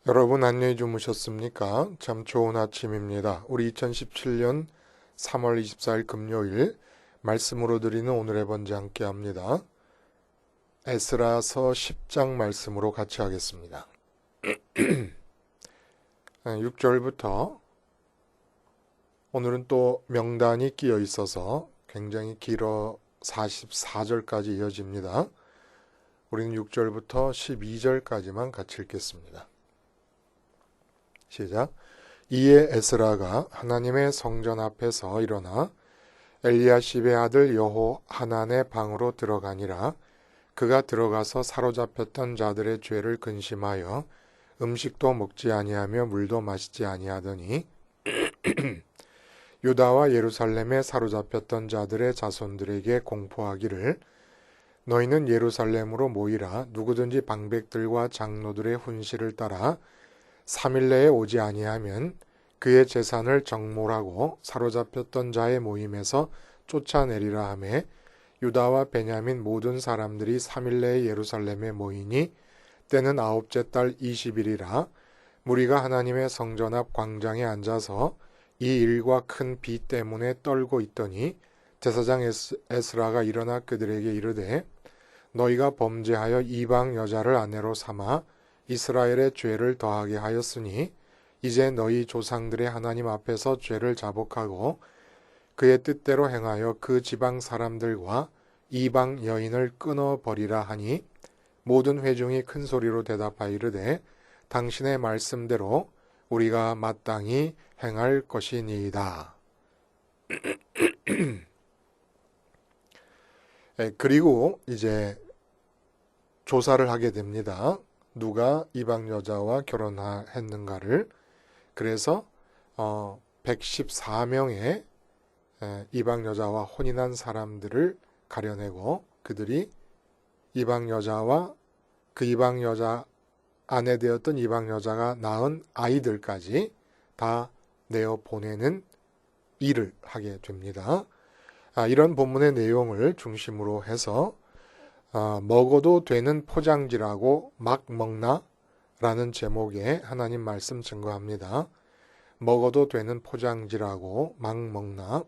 여러분 안녕히 주무셨습니까? 참 좋은 아침입니다. 우리 2017년 3월 24일 금요일 말씀으로 드리는 오늘의 번제 함께 합니다. 에스라서 10장 말씀으로 같이 하겠습니다. 6절부터 오늘은 또 명단이 끼어 있어서 굉장히 길어 44절까지 이어집니다. 우리는 6절부터 12절까지만 같이 읽겠습니다. 시작. 이에 에스라가 하나님의 성전 앞에서 일어나 엘리야십의 아들 여호하난의 방으로 들어가니라. 그가 들어가서 사로잡혔던 자들의 죄를 근심하여 음식도 먹지 아니하며 물도 마시지 아니하더니 유다와 예루살렘에 사로잡혔던 자들의 자손들에게 공포하기를 너희는 예루살렘으로 모이라. 누구든지 방백들과 장로들의 훈시를 따라 3일 내에 오지 아니하면 그의 재산을 정몰하고 사로잡혔던 자의 모임에서 쫓아내리라 하매 유다와 베냐민 모든 사람들이 3일 내에 예루살렘에 모이니 때는 9째 달 20일이라. 무리가 하나님의 성전 앞 광장에 앉아서 이 일과 큰 비 때문에 떨고 있더니 제사장 에스라가 일어나 그들에게 이르되 너희가 범죄하여 이방 여자를 아내로 삼아 이스라엘의 죄를 더하게 하였으니 이제 너희 조상들의 하나님 앞에서 죄를 자복하고 그의 뜻대로 행하여 그 지방 사람들과 이방 여인을 끊어버리라 하니 모든 회중이 큰 소리로 대답하여 이르되 당신의 말씀대로 우리가 마땅히 행할 것이니이다. 그리고 이제 조사를 하게 됩니다. 누가 이방 여자와 결혼했는가를. 그래서 114명의 이방 여자와 혼인한 사람들을 가려내고 그들이 이방 여자와 그 이방 여자 아내 되었던 이방 여자가 낳은 아이들까지 다 내어 보내는 일을 하게 됩니다. 이런 본문의 내용을 중심으로 해서 먹어도 되는 포장지라고 막 먹나? 라는 제목의 하나님 말씀 증거합니다. 먹어도 되는 포장지라고 막 먹나?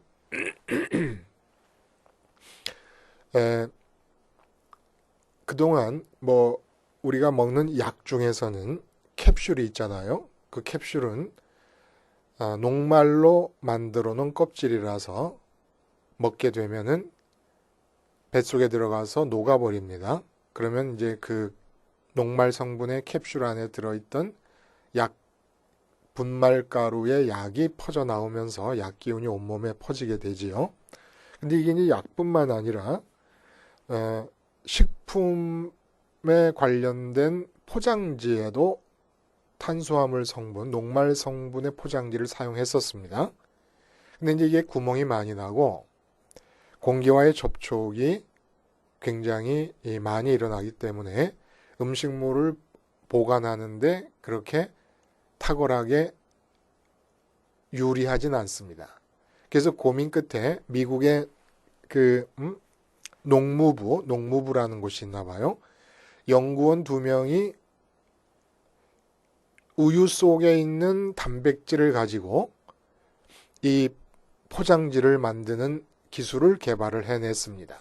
그동안 우리가 먹는 약 중에서는 캡슐이 있잖아요. 그 캡슐은 녹말로 만들어 놓은 껍질이라서 먹게 되면은 뱃속에 들어가서 녹아버립니다. 그러면 이제 그 녹말 성분의 캡슐 안에 들어있던 약 분말가루의 약이 퍼져 나오면서 약 기운이 온몸에 퍼지게 되지요. 근데 이게 이제 약뿐만 아니라 식품에 관련된 포장지에도 탄수화물 성분, 녹말 성분의 포장지를 사용했었습니다. 근데 이제 이게 구멍이 많이 나고 공기와의 접촉이 굉장히 많이 일어나기 때문에 음식물을 보관하는데 그렇게 탁월하게 유리하진 않습니다. 그래서 고민 끝에 미국의 농무부라는 곳이 있나 봐요. 연구원 2명이 우유 속에 있는 단백질을 가지고 이 포장지를 만드는 기술을 개발을 해냈습니다.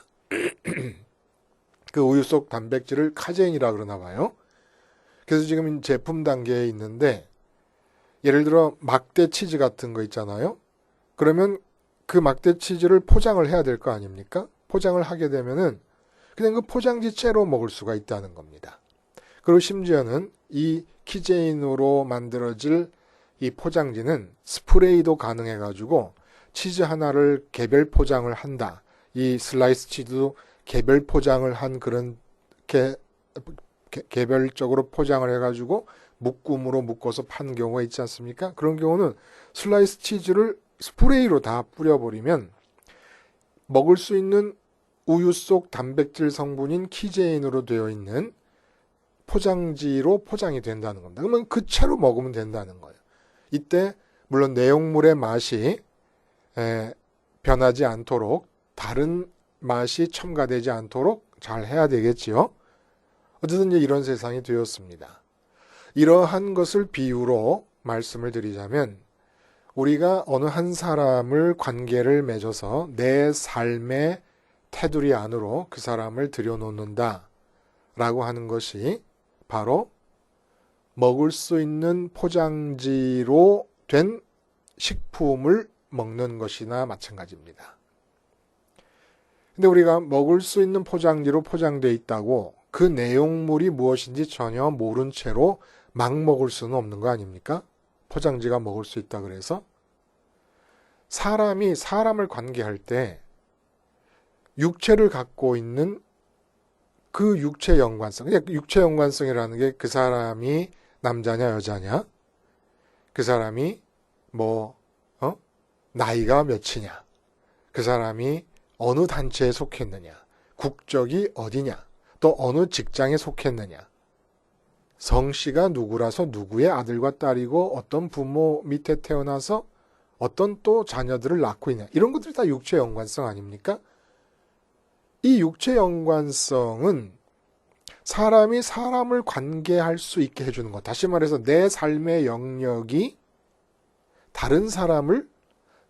그 우유 속 단백질을 카제인이라 그러나 봐요. 그래서 지금 제품 단계에 있는데 예를 들어 막대 치즈 같은 거 있잖아요. 그러면 그 막대 치즈를 포장을 해야 될 거 아닙니까? 포장을 하게 되면은 그냥 그 포장지째로 먹을 수가 있다는 겁니다. 그리고 심지어는 이 키제인으로 만들어질 이 포장지는 스프레이도 가능해가지고 치즈 하나를 개별 포장을 한다. 이 슬라이스 치즈도 개별 포장을 한 그런 개별적으로 포장을 해가지고 묶음으로 묶어서 파는 경우가 있지 않습니까? 그런 경우는 슬라이스 치즈를 스프레이로 다 뿌려버리면 먹을 수 있는 우유 속 단백질 성분인 키제인으로 되어 있는 포장지로 포장이 된다는 겁니다. 그러면 그 채로 먹으면 된다는 거예요. 이때 물론 내용물의 맛이 변하지 않도록 다른 맛이 첨가되지 않도록 잘 해야 되겠지요. 어쨌든 이제 이런 세상이 되었습니다. 이러한 것을 비유로 말씀을 드리자면 우리가 어느 한 사람을 관계를 맺어서 내 삶의 테두리 안으로 그 사람을 들여놓는다 라고 하는 것이 바로 먹을 수 있는 포장지로 된 식품을 먹는 것이나 마찬가지입니다. 근데 우리가 먹을 수 있는 포장지로 포장되어 있다고 그 내용물이 무엇인지 전혀 모른 채로 막 먹을 수는 없는 거 아닙니까? 포장지가 먹을 수 있다 그래서 사람이 사람을 관계할 때 육체를 갖고 있는 그 육체 연관성, 육체 연관성이라는 게 그 사람이 남자냐 여자냐, 그 사람이 나이가 몇이냐, 그 사람이 어느 단체에 속했느냐, 국적이 어디냐, 또 어느 직장에 속했느냐, 성씨가 누구라서 누구의 아들과 딸이고 어떤 부모 밑에 태어나서 어떤 또 자녀들을 낳고 있냐, 이런 것들이 다 육체 연관성 아닙니까? 이 육체 연관성은 사람이 사람을 관계할 수 있게 해주는 것. 다시 말해서 내 삶의 영역이 다른 사람을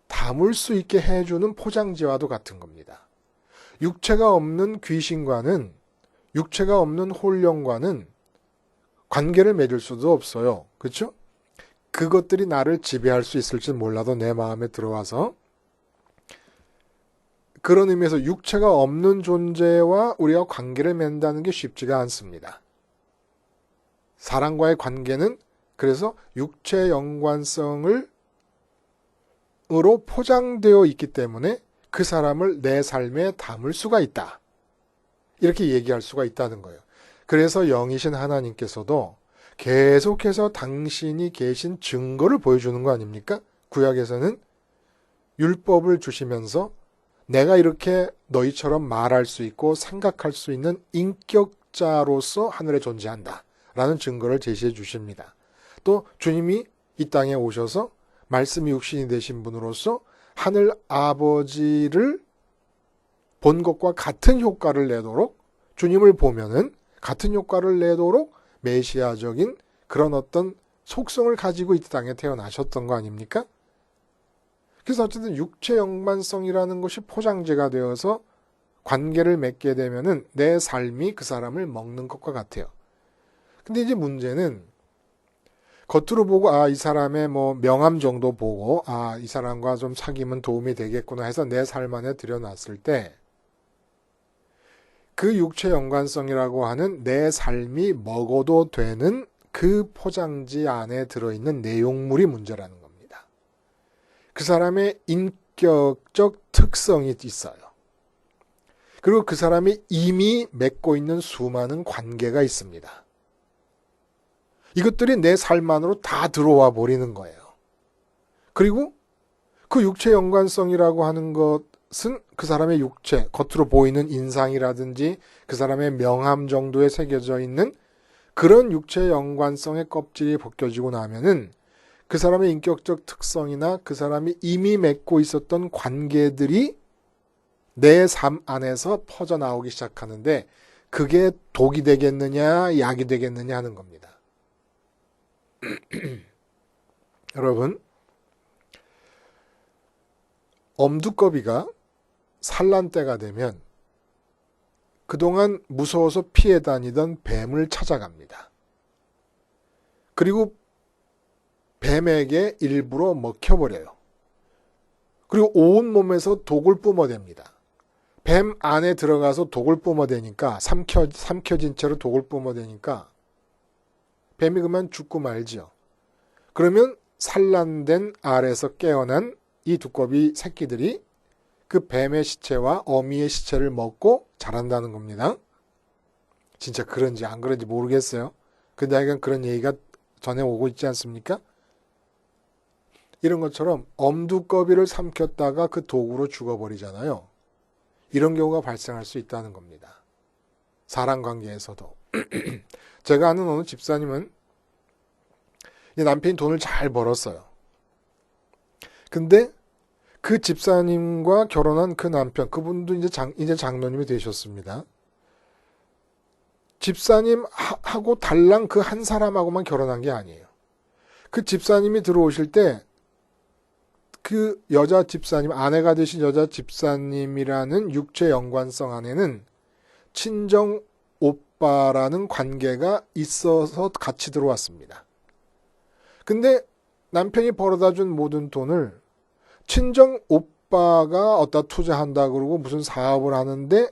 담을 수 있게 해주는 포장지와도 같은 겁니다. 육체가 없는 귀신과는, 육체가 없는 홀령과는 관계를 맺을 수도 없어요. 그렇죠? 그것들이 나를 지배할 수 있을지 몰라도 내 마음에 들어와서, 그런 의미에서 육체가 없는 존재와 우리가 관계를 맺는다는 게 쉽지가 않습니다. 사람과의 관계는 그래서 육체 연관성으로 포장되어 있기 때문에 그 사람을 내 삶에 담을 수가 있다. 이렇게 얘기할 수가 있다는 거예요. 그래서 영이신 하나님께서도 계속해서 당신이 계신 증거를 보여주는 거 아닙니까? 구약에서는 율법을 주시면서 내가 이렇게 너희처럼 말할 수 있고 생각할 수 있는 인격자로서 하늘에 존재한다 라는 증거를 제시해 주십니다. 또 주님이 이 땅에 오셔서 말씀이 육신이 되신 분으로서 하늘 아버지를 본 것과 같은 효과를 내도록, 주님을 보면은 같은 효과를 내도록 메시아적인 그런 어떤 속성을 가지고 이 땅에 태어나셨던 거 아닙니까? 그래서 어쨌든 육체 연관성이라는 것이 포장지가 되어서 관계를 맺게 되면은 내 삶이 그 사람을 먹는 것과 같아요. 근데 이제 문제는 겉으로 보고 이 사람의 명함 정도 보고 이 사람과 좀 사귀면 도움이 되겠구나 해서 내 삶 안에 들여놨을 때 그 육체 연관성이라고 하는 내 삶이 먹어도 되는 그 포장지 안에 들어있는 내용물이 문제라는 겁니다. 그 사람의 인격적 특성이 있어요. 그리고 그 사람이 이미 맺고 있는 수많은 관계가 있습니다. 이것들이 내 삶 안으로 다 들어와 버리는 거예요. 그리고 그 육체 연관성이라고 하는 것은 그 사람의 육체, 겉으로 보이는 인상이라든지 그 사람의 명함 정도에 새겨져 있는 그런 육체 연관성의 껍질이 벗겨지고 나면은 그 사람의 인격적 특성이나 그 사람이 이미 맺고 있었던 관계들이 내 삶 안에서 퍼져나오기 시작하는데 그게 독이 되겠느냐 약이 되겠느냐 하는 겁니다. 여러분, 엄두꺼비가 산란 때가 되면 그동안 무서워서 피해 다니던 뱀을 찾아갑니다. 그리고 뱀에게 일부러 먹혀버려요. 그리고 온몸에서 독을 뿜어댑니다. 뱀 안에 들어가서 독을 뿜어대니까 삼켜진 채로 독을 뿜어대니까 뱀이 그만 죽고 말지요. 그러면 산란된 알에서 깨어난 이 두꺼비 새끼들이 그 뱀의 시체와 어미의 시체를 먹고 자란다는 겁니다. 진짜 그런지 안 그런지 모르겠어요. 근데 하여간 그런 얘기가 전해 오고 있지 않습니까? 이런 것처럼 엄두꺼비를 삼켰다가 그 독으로 죽어버리잖아요. 이런 경우가 발생할 수 있다는 겁니다. 사람 관계에서도. 제가 아는 어느 집사님은 남편이 돈을 잘 벌었어요. 근데 그 집사님과 결혼한 그 남편, 그분도 이제 장로님이 되셨습니다. 집사님하고 달랑 그 한 사람하고만 결혼한 게 아니에요. 그 집사님이 들어오실 때 그 여자 집사님, 아내가 되신 여자 집사님이라는 육체 연관성 안에는 친정 오빠라는 관계가 있어서 같이 들어왔습니다. 근데 남편이 벌어다 준 모든 돈을 친정 오빠가 어디다 투자한다 그러고 무슨 사업을 하는데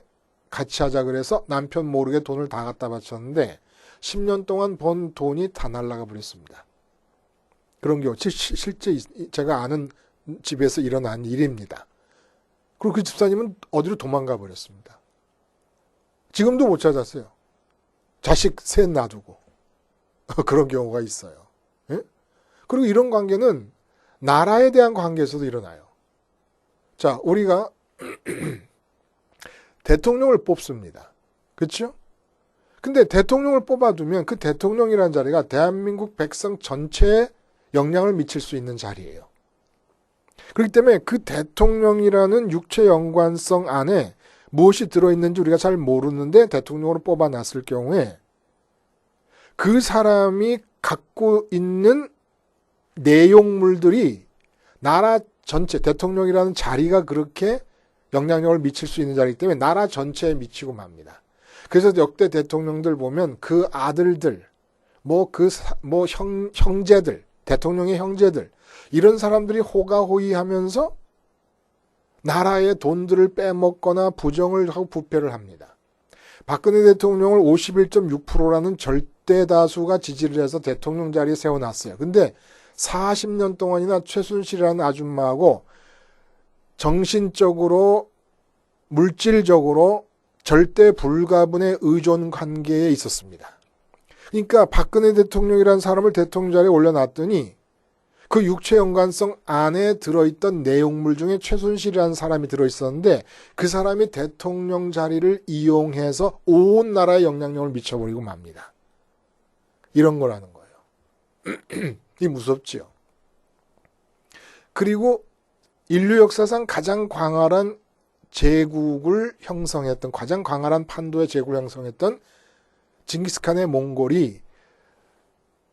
같이 하자 그래서 남편 모르게 돈을 다 갖다 바쳤는데 10년 동안 번 돈이 다 날아가 버렸습니다. 그런 경우 실제 제가 아는 집에서 일어난 일입니다. 그리고 그 집사님은 어디로 도망가 버렸습니다. 지금도 못 찾았어요. 자식 셋 놔두고. 그런 경우가 있어요. 예? 그리고 이런 관계는 나라에 대한 관계에서도 일어나요. 자, 우리가 대통령을 뽑습니다. 그렇죠? 근데 대통령을 뽑아두면 그 대통령이라는 자리가 대한민국 백성 전체에 영향을 미칠 수 있는 자리예요. 그렇기 때문에 그 대통령이라는 육체 연관성 안에 무엇이 들어있는지 우리가 잘 모르는데 대통령으로 뽑아놨을 경우에 그 사람이 갖고 있는 내용물들이 나라 전체, 대통령이라는 자리가 그렇게 영향력을 미칠 수 있는 자리이기 때문에 나라 전체에 미치고 맙니다. 그래서 역대 대통령들 보면 그 아들들, 형제들, 대통령의 형제들, 이런 사람들이 호가호위하면서 나라의 돈들을 빼먹거나 부정을 하고 부패를 합니다. 박근혜 대통령을 51.6%라는 절대 다수가 지지를 해서 대통령 자리에 세워놨어요. 근데 40년 동안이나 최순실이라는 아줌마하고 정신적으로, 물질적으로 절대 불가분의 의존 관계에 있었습니다. 그러니까 박근혜 대통령이라는 사람을 대통령 자리에 올려놨더니 그 육체 연관성 안에 들어있던 내용물 중에 최순실이라는 사람이 들어있었는데 그 사람이 대통령 자리를 이용해서 온 나라에 영향력을 미쳐버리고 맙니다. 이런 거라는 거예요. 이 무섭지요. 그리고 인류 역사상 가장 광활한 제국을 형성했던, 가장 광활한 판도의 제국을 형성했던 징기스칸의 몽골이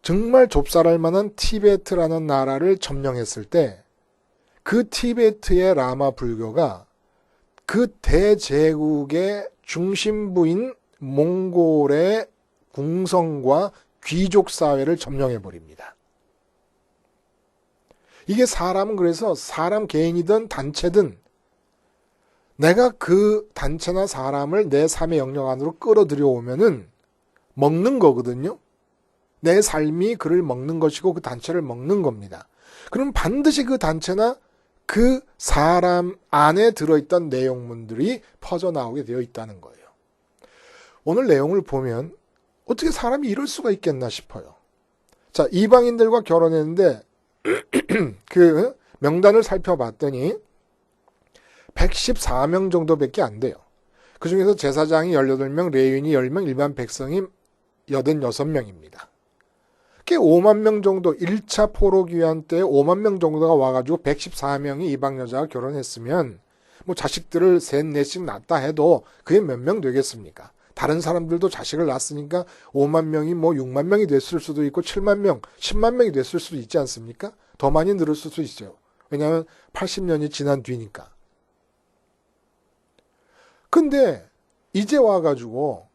정말 좁쌀할 만한 티베트라는 나라를 점령했을 때 그 티베트의 라마 불교가 그 대제국의 중심부인 몽골의 궁성과 귀족 사회를 점령해버립니다. 이게 사람은 그래서 사람 개인이든 단체든 내가 그 단체나 사람을 내 삶의 영역 안으로 끌어들여오면은 먹는 거거든요. 내 삶이 그를 먹는 것이고 그 단체를 먹는 겁니다. 그럼 반드시 그 단체나 그 사람 안에 들어있던 내용물들이 퍼져나오게 되어 있다는 거예요. 오늘 내용을 보면 어떻게 사람이 이럴 수가 있겠나 싶어요. 자, 이방인들과 결혼했는데 그 명단을 살펴봤더니 114명 정도밖에 안 돼요. 그 중에서 제사장이 18명, 레위인이 10명, 일반 백성이 86명입니다. 5만 명 정도, 1차 포로귀환 때 5만 명 정도가 와가지고 114명이 이방 여자와 결혼했으면 뭐 자식들을 셋, 넷씩 낳았다 해도 그게 몇 명 되겠습니까? 다른 사람들도 자식을 낳았으니까 5만 명이 뭐 6만 명이 됐을 수도 있고 7만 명, 10만 명이 됐을 수도 있지 않습니까? 더 많이 늘을 수도 있어요. 왜냐하면 80년이 지난 뒤니까. 근데 이제 와가지고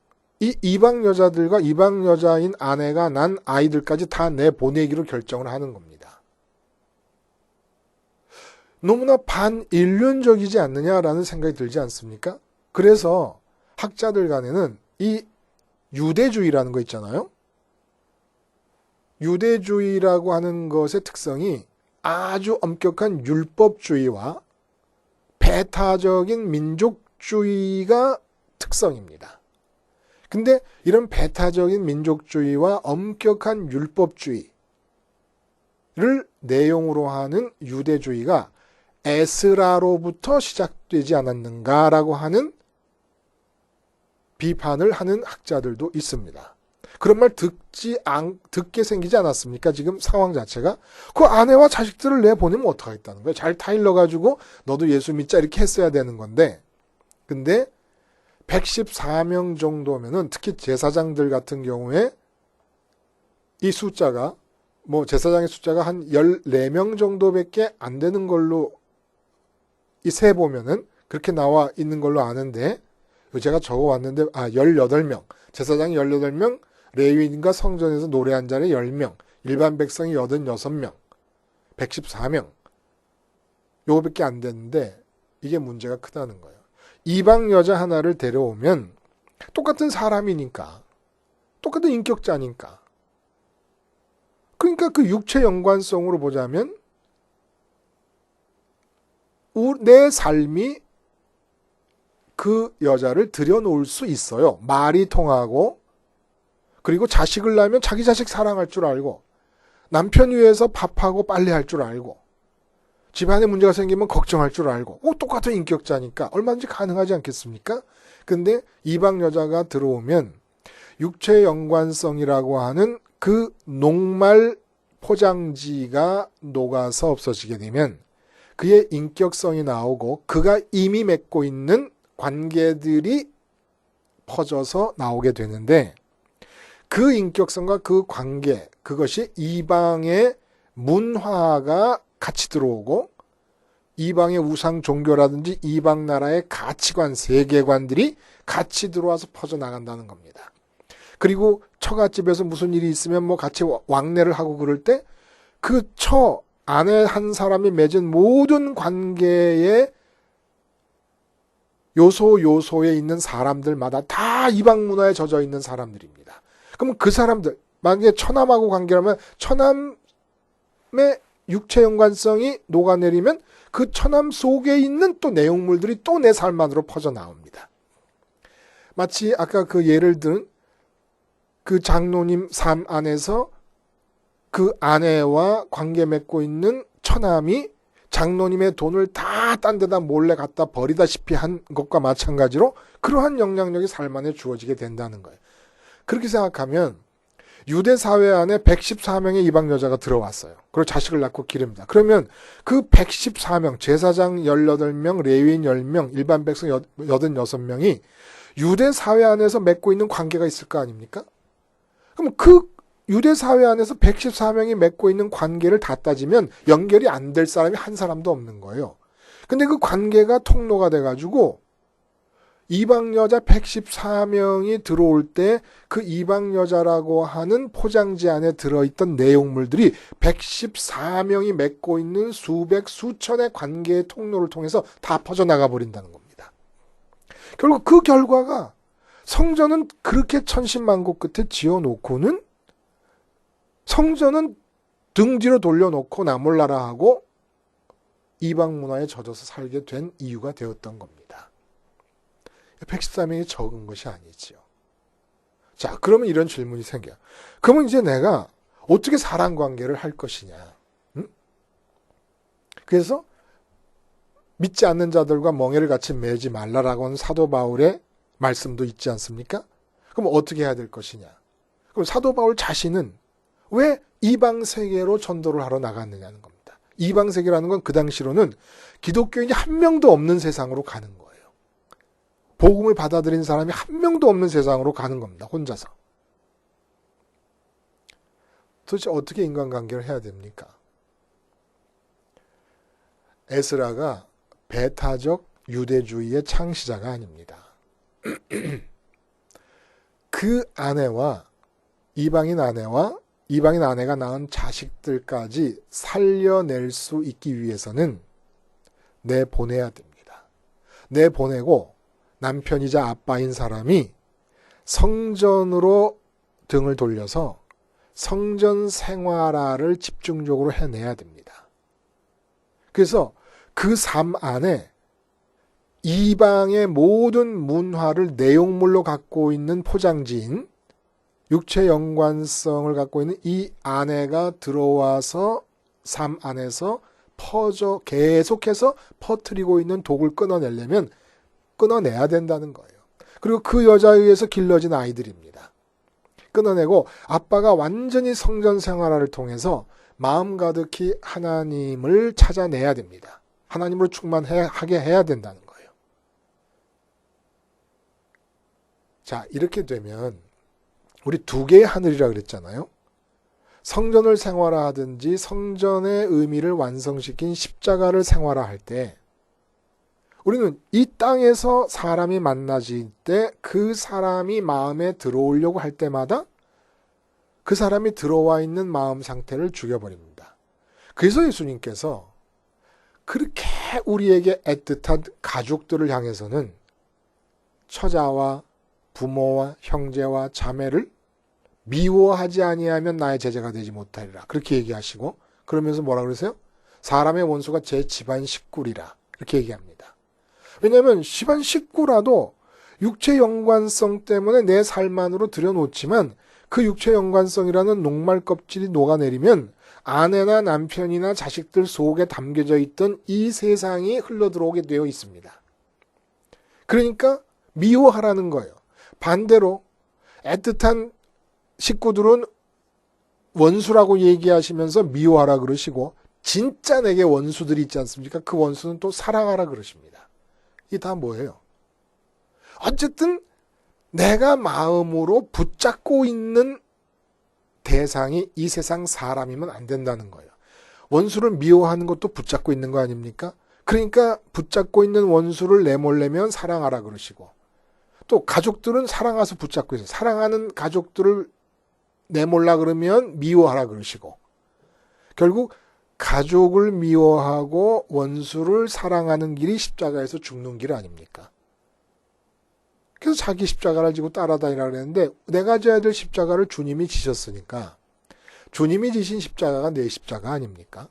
이 이방 여자들과 이방 여자인 아내가 난 아이들까지 다 내보내기로 결정을 하는 겁니다. 너무나 반인륜적이지 않느냐라는 생각이 들지 않습니까? 그래서 학자들 간에는 이 유대주의라는 거 있잖아요. 유대주의라고 하는 것의 특성이 아주 엄격한 율법주의와 배타적인 민족주의가 특성입니다. 근데 이런 배타적인 민족주의와 엄격한 율법주의를 내용으로 하는 유대주의가 에스라로부터 시작되지 않았는가라고 하는 비판을 하는 학자들도 있습니다. 그런 말 듣게 생기지 않았습니까? 지금 상황 자체가. 그 아내와 자식들을 내보내면 어떡하겠다는 거예요. 잘 타일러가지고 너도 예수 믿자 이렇게 했어야 되는 건데. 근데 114명 정도면은 특히 제사장들 같은 경우에 이 숫자가 제사장의 숫자가 한 14명 정도밖에 안 되는 걸로 이 세 보면은 그렇게 나와 있는 걸로 아는데 제가 적어 왔는데 18명. 제사장이 18명, 레위인과 성전에서 노래한 자리 10명, 일반 백성이 86명, 114명. 요거밖에 안 됐는데 이게 문제가 크다는 거예요. 이방 여자 하나를 데려오면 똑같은 사람이니까, 똑같은 인격자니까. 그러니까 그 육체 연관성으로 보자면 내 삶이 그 여자를 들여놓을 수 있어요. 말이 통하고, 그리고 자식을 낳으면 자기 자식 사랑할 줄 알고, 남편 위해서 밥하고 빨래할 줄 알고, 집안에 문제가 생기면 걱정할 줄 알고, 똑같은 인격자니까 얼마든지 가능하지 않겠습니까? 근데 이방 여자가 들어오면 육체 연관성이라고 하는 그 녹말 포장지가 녹아서 없어지게 되면 그의 인격성이 나오고 그가 이미 맺고 있는 관계들이 퍼져서 나오게 되는데 그 인격성과 그 관계, 그것이 이방의 문화가 같이 들어오고 이방의 우상 종교라든지 이방 나라의 가치관, 세계관들이 같이 들어와서 퍼져나간다는 겁니다. 그리고 처갓집에서 무슨 일이 있으면 같이 왕래를 하고 그럴 때 그 처 아내 한 사람이 맺은 모든 관계의 요소에 있는 사람들마다 다 이방 문화에 젖어 있는 사람들입니다. 그럼 그 사람들, 만약에 처남하고 관계라면 처남의 육체 연관성이 녹아내리면 그 처남 속에 있는 또 내용물들이 또 내 삶 안으로 퍼져나옵니다. 마치 아까 그 예를 든 그 장로님 삶 안에서 그 아내와 관계 맺고 있는 처남이 장로님의 돈을 다 딴 데다 몰래 갖다 버리다시피 한 것과 마찬가지로 그러한 영향력이 삶 안에 주어지게 된다는 거예요. 그렇게 생각하면 유대 사회 안에 114명의 이방 여자가 들어왔어요. 그리고 자식을 낳고 기릅니다. 그러면 그 114명, 제사장 18명, 레위인 10명, 일반 백성 86명이 유대 사회 안에서 맺고 있는 관계가 있을 거 아닙니까? 그럼 그 유대 사회 안에서 114명이 맺고 있는 관계를 다 따지면 연결이 안 될 사람이 한 사람도 없는 거예요. 근데 그 관계가 통로가 돼가지고 이방 여자 114명이 들어올 때 그 이방 여자라고 하는 포장지 안에 들어있던 내용물들이 114명이 맺고 있는 수백, 수천의 관계의 통로를 통해서 다 퍼져나가 버린다는 겁니다. 결국 그 결과가 성전은 그렇게 천신만고 끝에 지어놓고는 성전은 등 뒤로 돌려놓고 나 몰라라 하고 이방 문화에 젖어서 살게 된 이유가 되었던 겁니다. 114명이 적은 것이 아니지요. 자, 그러면 이런 질문이 생겨요. 그러면 이제 내가 어떻게 사랑관계를 할 것이냐. 응? 그래서 믿지 않는 자들과 멍에를 같이 매지 말라라고 하는 사도 바울의 말씀도 있지 않습니까? 그럼 어떻게 해야 될 것이냐. 그럼 사도 바울 자신은 왜 이방 세계로 전도를 하러 나갔느냐는 겁니다. 이방 세계라는 건 그 당시로는 기독교인이 한 명도 없는 세상으로 가는 거예요. 복음을 받아들인 사람이 한 명도 없는 세상으로 가는 겁니다. 혼자서. 도대체 어떻게 인간관계를 해야 됩니까? 에스라가 배타적 유대주의의 창시자가 아닙니다. 그 아내와 이방인 아내가 낳은 자식들까지 살려낼 수 있기 위해서는 내보내야 됩니다. 내보내고 남편이자 아빠인 사람이 성전으로 등을 돌려서 성전 생활화를 집중적으로 해내야 됩니다. 그래서 그 삶 안에 이방의 모든 문화를 내용물로 갖고 있는 포장지인 육체 연관성을 갖고 있는 이 아내가 들어와서 삶 안에서 계속해서 퍼뜨리고 있는 독을 끊어내려면 끊어내야 된다는 거예요. 그리고 그 여자에 의해서 길러진 아이들입니다. 끊어내고 아빠가 완전히 성전 생활화를 통해서 마음 가득히 하나님을 찾아내야 됩니다. 하나님으로 충만하게 해야 된다는 거예요. 자, 이렇게 되면 우리 두 개의 하늘이라 그랬잖아요. 성전을 생활화하든지 성전의 의미를 완성시킨 십자가를 생활화할 때 우리는 이 땅에서 사람이 만나질 때 그 사람이 마음에 들어오려고 할 때마다 그 사람이 들어와 있는 마음 상태를 죽여버립니다. 그래서 예수님께서 그렇게 우리에게 애틋한 가족들을 향해서는 처자와 부모와 형제와 자매를 미워하지 아니하면 나의 제자가 되지 못하리라. 그렇게 얘기하시고 그러면서 뭐라 그러세요? 사람의 원수가 제 집안 식구리라. 이렇게 얘기합니다. 왜냐하면 집안 식구라도 육체 연관성 때문에 내 삶 안으로 들여놓지만 그 육체 연관성이라는 녹말 껍질이 녹아내리면 아내나 남편이나 자식들 속에 담겨져 있던 이 세상이 흘러들어오게 되어 있습니다. 그러니까 미워하라는 거예요. 반대로 애틋한 식구들은 원수라고 얘기하시면서 미워하라 그러시고 진짜 내게 원수들이 있지 않습니까? 그 원수는 또 사랑하라 그러십니다. 이게 다 뭐예요? 어쨌든 내가 마음으로 붙잡고 있는 대상이 이 세상 사람이면 안 된다는 거예요. 원수를 미워하는 것도 붙잡고 있는 거 아닙니까? 그러니까 붙잡고 있는 원수를 내몰래면 사랑하라 그러시고 또 가족들은 사랑해서 붙잡고 있어요. 사랑하는 가족들을 내몰라 그러면 미워하라 그러시고 결국 가족을 미워하고 원수를 사랑하는 길이 십자가에서 죽는 길 아닙니까? 그래서 자기 십자가를 지고 따라다니라 그랬는데 내가 져야 될 십자가를 주님이 지셨으니까 주님이 지신 십자가가 내 십자가 아닙니까?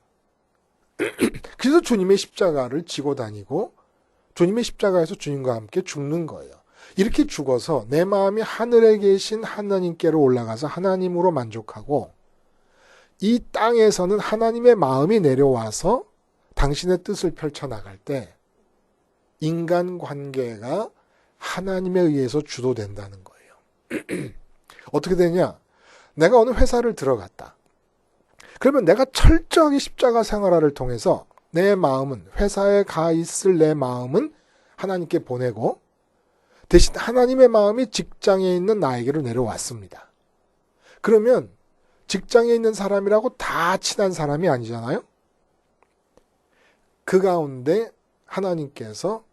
그래서 주님의 십자가를 지고 다니고 주님의 십자가에서 주님과 함께 죽는 거예요. 이렇게 죽어서 내 마음이 하늘에 계신 하나님께로 올라가서 하나님으로 만족하고 이 땅에서는 하나님의 마음이 내려와서 당신의 뜻을 펼쳐나갈 때 인간관계가 하나님에 의해서 주도된다는 거예요. 어떻게 되냐? 내가 어느 회사를 들어갔다. 그러면 내가 철저하게 십자가 생활화를 통해서 내 마음은 회사에 가 있을 내 마음은 하나님께 보내고 대신 하나님의 마음이 직장에 있는 나에게로 내려왔습니다. 그러면 직장에 있는 사람이라고 다 친한 사람이 아니잖아요? 그 가운데 하나님께서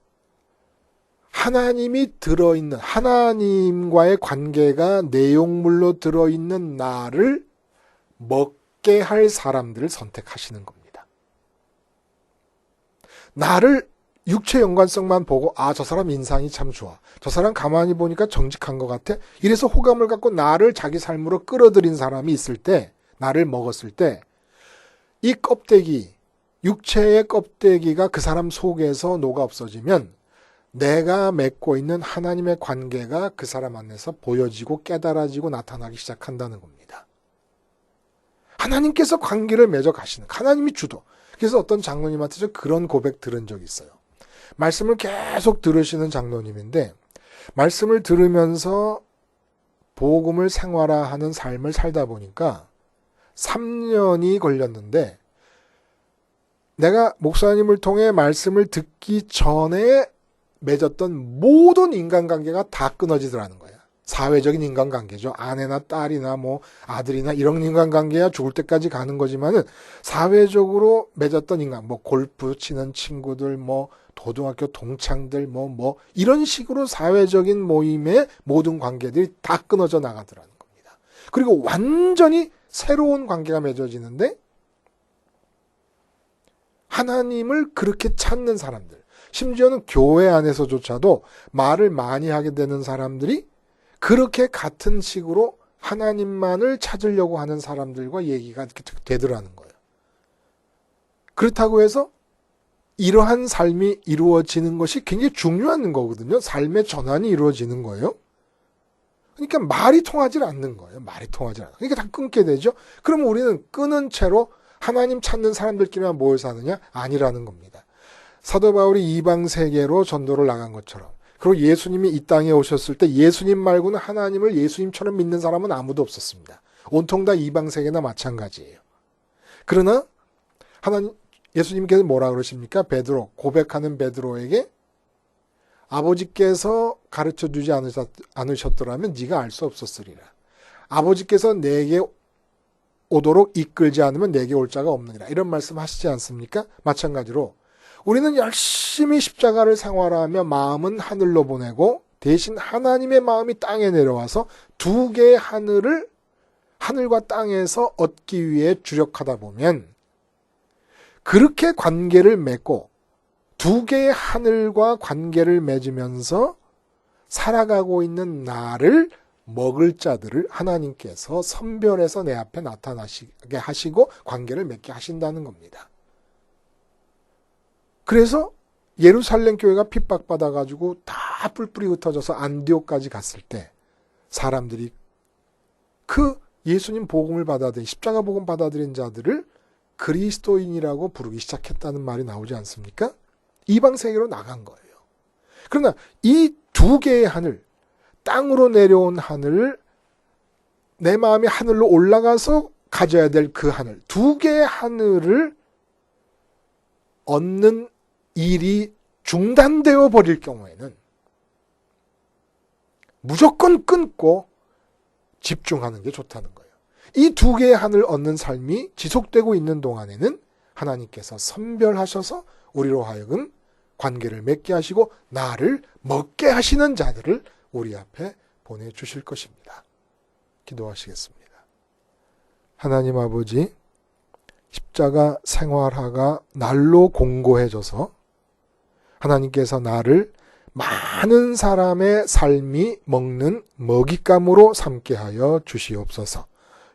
하나님이 들어있는 하나님과의 관계가 내용물로 들어있는 나를 먹게 할 사람들을 선택하시는 겁니다. 나를 육체 연관성만 보고 저 사람 인상이 참 좋아. 저 사람 가만히 보니까 정직한 것 같아. 이래서 호감을 갖고 나를 자기 삶으로 끌어들인 사람이 있을 때 나를 먹었을 때 이 껍데기 육체의 껍데기가 그 사람 속에서 녹아 없어지면 내가 맺고 있는 하나님의 관계가 그 사람 안에서 보여지고 깨달아지고 나타나기 시작한다는 겁니다. 하나님께서 관계를 맺어 가시는 하나님이 주도. 그래서 어떤 장로님한테 그런 고백 들은 적이 있어요. 말씀을 계속 들으시는 장로님인데 말씀을 들으면서 복음을 생활화하는 삶을 살다 보니까 3년이 걸렸는데 내가 목사님을 통해 말씀을 듣기 전에 맺었던 모든 인간관계가 다 끊어지더라는 거야. 사회적인 인간관계죠. 아내나 딸이나 뭐 아들이나 이런 인간관계야 죽을 때까지 가는 거지만은 사회적으로 맺었던 인간, 뭐 골프 치는 친구들, 뭐 고등학교 동창들, 뭐 이런 식으로 사회적인 모임의 모든 관계들이 다 끊어져 나가더라는 겁니다. 그리고 완전히 새로운 관계가 맺어지는데 하나님을 그렇게 찾는 사람들, 심지어는 교회 안에서조차도 말을 많이 하게 되는 사람들이 그렇게 같은 식으로 하나님만을 찾으려고 하는 사람들과 얘기가 되더라는 거예요. 그렇다고 해서 이러한 삶이 이루어지는 것이 굉장히 중요한 거거든요. 삶의 전환이 이루어지는 거예요. 그러니까 말이 통하지 않는 거예요. 말이 통하지 않아요. 그러니까 다 끊게 되죠. 그러면 우리는 끊은 채로 하나님 찾는 사람들끼리만 모여 사느냐? 아니라는 겁니다. 사도 바울이 이방 세계로 전도를 나간 것처럼 그리고 예수님이 이 땅에 오셨을 때 예수님 말고는 하나님을 예수님처럼 믿는 사람은 아무도 없었습니다. 온통 다 이방 세계나 마찬가지예요. 그러나 예수님께서 뭐라 그러십니까? 베드로, 고백하는 베드로에게 아버지께서 가르쳐주지 않으셨더라면 네가 알 수 없었으리라. 아버지께서 내게 오도록 이끌지 않으면 내게 올 자가 없느니라. 이런 말씀 하시지 않습니까? 마찬가지로 우리는 열심히 십자가를 생활하며 마음은 하늘로 보내고 대신 하나님의 마음이 땅에 내려와서 두 개의 하늘을 하늘과 땅에서 얻기 위해 주력하다 보면 그렇게 관계를 맺고 두 개의 하늘과 관계를 맺으면서 살아가고 있는 나를 먹을 자들을 하나님께서 선별해서 내 앞에 나타나시게 하시고 관계를 맺게 하신다는 겁니다. 그래서 예루살렘 교회가 핍박받아가지고 다 뿔뿔이 흩어져서 안디옥까지 갔을 때 사람들이 그 예수님 복음을 받아들인 십자가 복음 받아들인 자들을 그리스도인이라고 부르기 시작했다는 말이 나오지 않습니까? 이방 세계로 나간 거예요. 그러나 이 두 개의 하늘, 땅으로 내려온 하늘을 내 마음이 하늘로 올라가서 가져야 될 그 하늘, 두 개의 하늘을 얻는 일이 중단되어 버릴 경우에는 무조건 끊고 집중하는 게 좋다는 거예요. 이 두 개의 하늘 얻는 삶이 지속되고 있는 동안에는 하나님께서 선별하셔서 우리로 하여금 관계를 맺게 하시고 나를 먹게 하시는 자들을 우리 앞에 보내주실 것입니다. 기도하시겠습니다. 하나님 아버지, 십자가 생활화가 날로 공고해져서 하나님께서 나를 많은 사람의 삶이 먹는 먹잇감으로 삼게 하여 주시옵소서.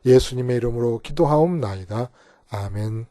예수님의 이름으로 기도하옵나이다. 아멘.